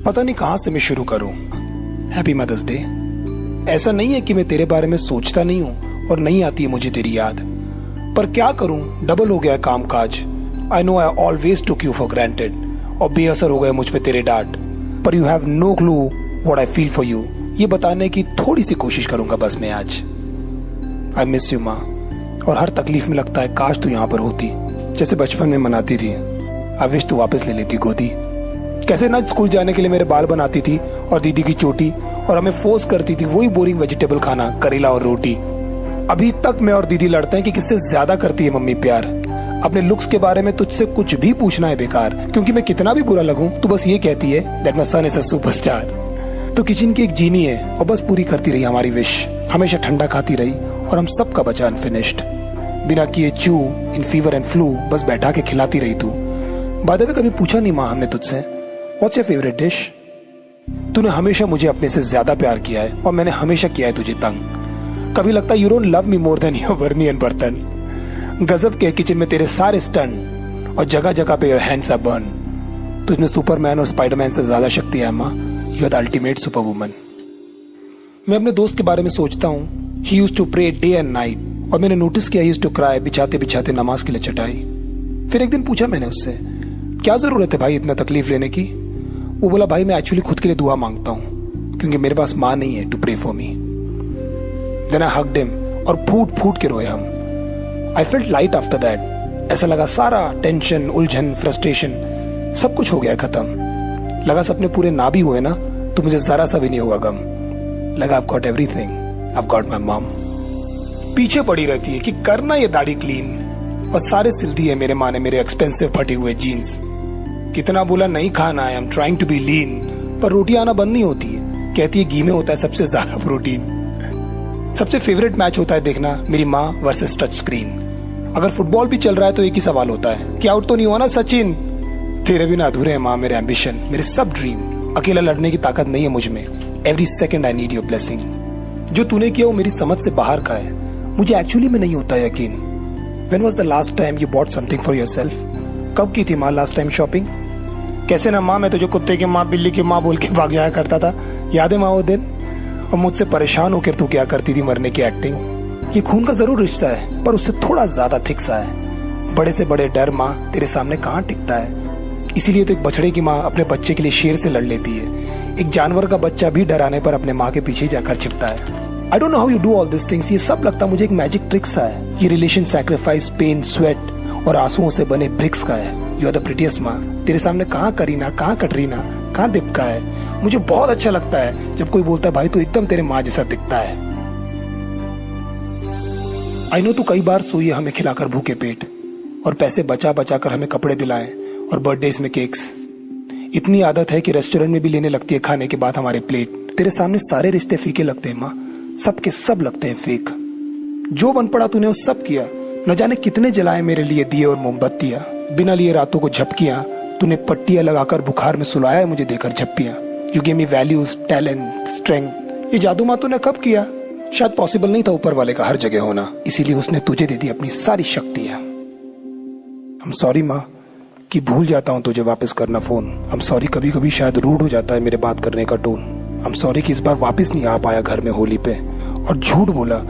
पता नहीं कहां से मैं शुरू करूं। Happy mother's day. ऐसा नहीं है कि मैं तेरे बारे में सोचता नहीं हूं और नहीं आती है मुझे तेरी याद, पर क्या करूं, डबल हो गया काम काज। I know I always took you for granted और बेअसर हो गए मुझ पे तेरे डांट, पर you have no clue what I feel for you. ये बताने की थोड़ी सी कोशिश करूंगा बस मैं आज। आई मिस यू माँ, और हर तकलीफ में लगता है काश तू यहाँ पर होती, जैसे बचपन में मनाती थी। आई विश तू वापस ले लेती गोदी। कैसे ना स्कूल जाने के लिए मेरे बाल बनाती थी और दीदी की चोटी, और हमें फोर्स करती थी वही बोरिंग वेजिटेबल खाना, करेला और रोटी। अभी तक मैं और दीदी लड़ते हैं कि किससे ज्यादा करती है मम्मी प्यार। अपने लुक्स के बारे में तुझसे कुछ भी पूछना है बेकार, क्योंकि मैं कितना भी बुरा लगूं तू बस ये कहती है that my son is a superstar. तो किचन की एक जीनी है और बस पूरी करती रही हमारी विश। हमेशा ठंडा खाती रही और हम सबका बचा अनफिनिश्ड। बिना किए चू इन फीवर एंड फ्लू बस बैठा के खिलाती रही तू। बाय द वे कभी पूछा नहीं माँ हमने तुझसे व्हाट्स योर फेवरेट डिश। तूने हमेशा मुझे अपने से ज्यादा प्यार किया है और मैंने हमेशा किया है तुझे तंग। कभी लगता है you don't love me more than your बर्नियन बर्तन। गजब के किचन में तेरे सारे स्टंट और जगह जगह पे योर हैंड्स आर बर्न। तुझमें सुपरमैन और स्पाइडरमैन से ज्यादा शक्ति है माँ। You are the ultimate super woman. मैं अपने दोस्त के बारे में सोचता हूँ। He used to pray day and night, और मैंने नोटिस किया ही यूज्ड टू क्राई बिछाते बिछाते नमाज के लिए चटाई। फिर एक दिन पूछा मैंने उससे क्या जरूरत है भाई इतना तकलीफ लेने की। वो बोला भाई मैं एक्चुअली खुद के लिए दुआ मांगता हूँ क्योंकि मेरे पास माँ नहीं है to pray for me. Then I hugged him और फूट फूट के रोए हम। I felt light after that. ऐसा लगा सारा टेंशन, उलझन, फ्रस्ट्रेशन सब कुछ हो गया खत्म। लगा सपने पूरे ना भी हुए ना तो मुझे जरा सा भी नहीं होगा गम। लगा I've got everything, I've got my mom। पीछे पड़ी रहती है कि करना ये दाढ़ी क्लीन, और सारे सिल दिए मेरे माँ ने मेरे एक्सपेंसिव फटे हुए जीन्स। कितना बोला नहीं खाना है, I'm trying to be lean, पर रोटी आना बंद नहीं होती है। कहती है घी में होता है सबसे ज्यादा प्रोटीन। सबसे फेवरेट मैच होता है देखना मेरी माँ वर्सेस टच स्क्रीन। अगर फुटबॉल भी चल रहा है तो एक ही सवाल होता है कि आउट तो नहीं हुआ ना सचिन। तेरे बिना अधूरे हैं माँ मेरे एम्बिशन, मेरे सब ड्रीम। अकेला लड़ने की ताकत नहीं है मुझ में। Every second I need your blessing. जो तूने किया वो मेरी समझ से बाहर का है, मुझे एक्चुअली में नहीं होता यकीन। When was the last time you bought something for yourself? कब की थी माँ लास्ट टाइम शॉपिंग? कैसे ना माँ, मैं तुझे कुत्ते की माँ बिल्ली की माँ बोल के भाग जाया करता था, याद है माँ वो दिन? और मुझसे परेशान होकर तू क्या करती थी मरने की एक्टिंग। ये खून का जरूर रिश्ता है पर उससे थोड़ा ज्यादा थिक सा है। बड़े से बड़े डर माँ तेरे सामने कहाँ टिकता है। इसीलिए तो एक बछड़े की माँ अपने बच्चे के लिए शेर से लड़ लेती है। एक जानवर का बच्चा भी डर आने पर अपने माँ के पीछे जाकर छिपता है। I don't know how you do all this things. ये सब लगता मुझे एक मैजिक ट्रिक सा है। ये रिलेशन सैक्रिफाइस, पेन, स्वेट और आंसुओं से बने ब्रिक्स का है। यू आर द प्रिटीएस्ट माँ। तेरे सामने कहाँ करीना, कहाँ कटरीना, कहाँ दीपिका है। मुझे बहुत अच्छा लगता है जब कोई बोलता है भाई तू एकदम तेरे माँ जैसा दिखता है। आई नो तू कई बार सोई है हमें खिलाकर भूखे पेट, और पैसे बचा बचा कर हमें कपड़े दिलाए और बर्थडेज में केक्स। इतनी आदत है कि रेस्टोरेंट में भी लेने लगती है खाने के बाद हमारे प्लेट। तेरे सामने सारे रिश्ते फीके लगते हैं माँ, सब के सब लगते हैं फेक। जो बन पड़ा तूने वो सब किया। न जाने कितने जलाए मेरे लिए दिए और मोमबत्तियां। बिना लिए रातों को झपकियां। तूने पट्टियां लगाकर बुखार में सुलाया है मुझे देकर झप्पियां। You give me values, talent, strength. ये जादू माँ तूने कब किया? शायद पॉसिबल नहीं था ऊपर वाले का हर जगह होना, इसीलिए उसने तुझे दे दी अपनी सारी शक्तियां। आई एम सॉरी माँ कि भूल जाता हूँ तुझे वापस करना फोन। आई एम सॉरी कभी कभी शायद रूड हो जाता है मेरे बात करने का टोन। आई एम सॉरी कि इस बार वापस नहीं आ पाया घर में होली पे, और झूठ बोला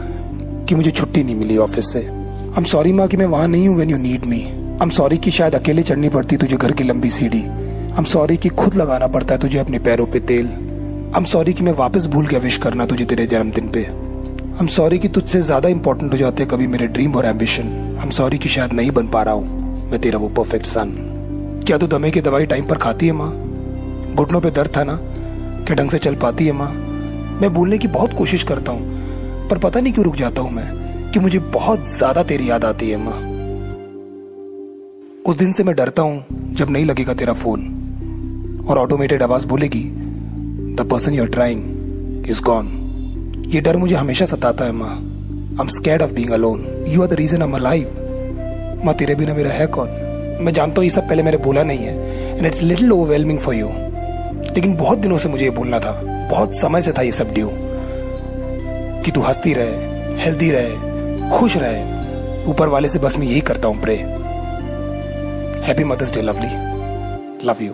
कि मुझे छुट्टी नहीं मिली ऑफिस से। आई एम सॉरी माँ कि मैं वहां नहीं हूँ when you need me. I am sorry कि शायद अकेले चढ़नी पड़ती तुझे घर की लंबी सीढ़ी। आई एम सॉरी कि खुद लगाना पड़ता है तुझे अपने पैरों पे तेल। आई एम सॉरी कि मैं वापस भूल गया विश करना तुझे तेरे जन्मदिन पे। आई एम सॉरी कि तुझसे ज्यादा इंपॉर्टेंट हो जाते कभी मेरे ड्रीम और एम्बिशन। आई एम सॉरी कि शायद नहीं बन पा रहा हूँ मैं तेरा वो परफेक्ट सन। क्या तू दमे की दवाई टाइम पर खाती है माँ? घुटनों पे दर्द था ना, क्या ढंग से चल पाती है माँ? मैं भूलने की बहुत कोशिश करता हूँ पर पता नहीं क्यों रुक जाता हूँ मैं, कि मुझे बहुत ज्यादा तेरी याद आती है माँ। उस दिन से मैं डरता हूँ जब नहीं लगेगा तेरा फोन और ऑटोमेटेड आवाज बोलेगी the person you are trying is gone. ये डर मुझे हमेशा सताता है माँ। I am scared of being alone. You are the reason I am alive. माँ तेरे बिना मेरा है कौन? मैं जानता हूँ ये सब पहले मैंने बोला नहीं है and it's little overwhelming for you, लेकिन बहुत दिनों से मुझे ये बोलना था। बहुत समय से था ये सब ड्यू कि तू हंसती रहे, हेल्दी रहे, खुश रहे। ऊपर वाले से बस मैं यही करता हूँ pray. Happy mother's day lovely, love you.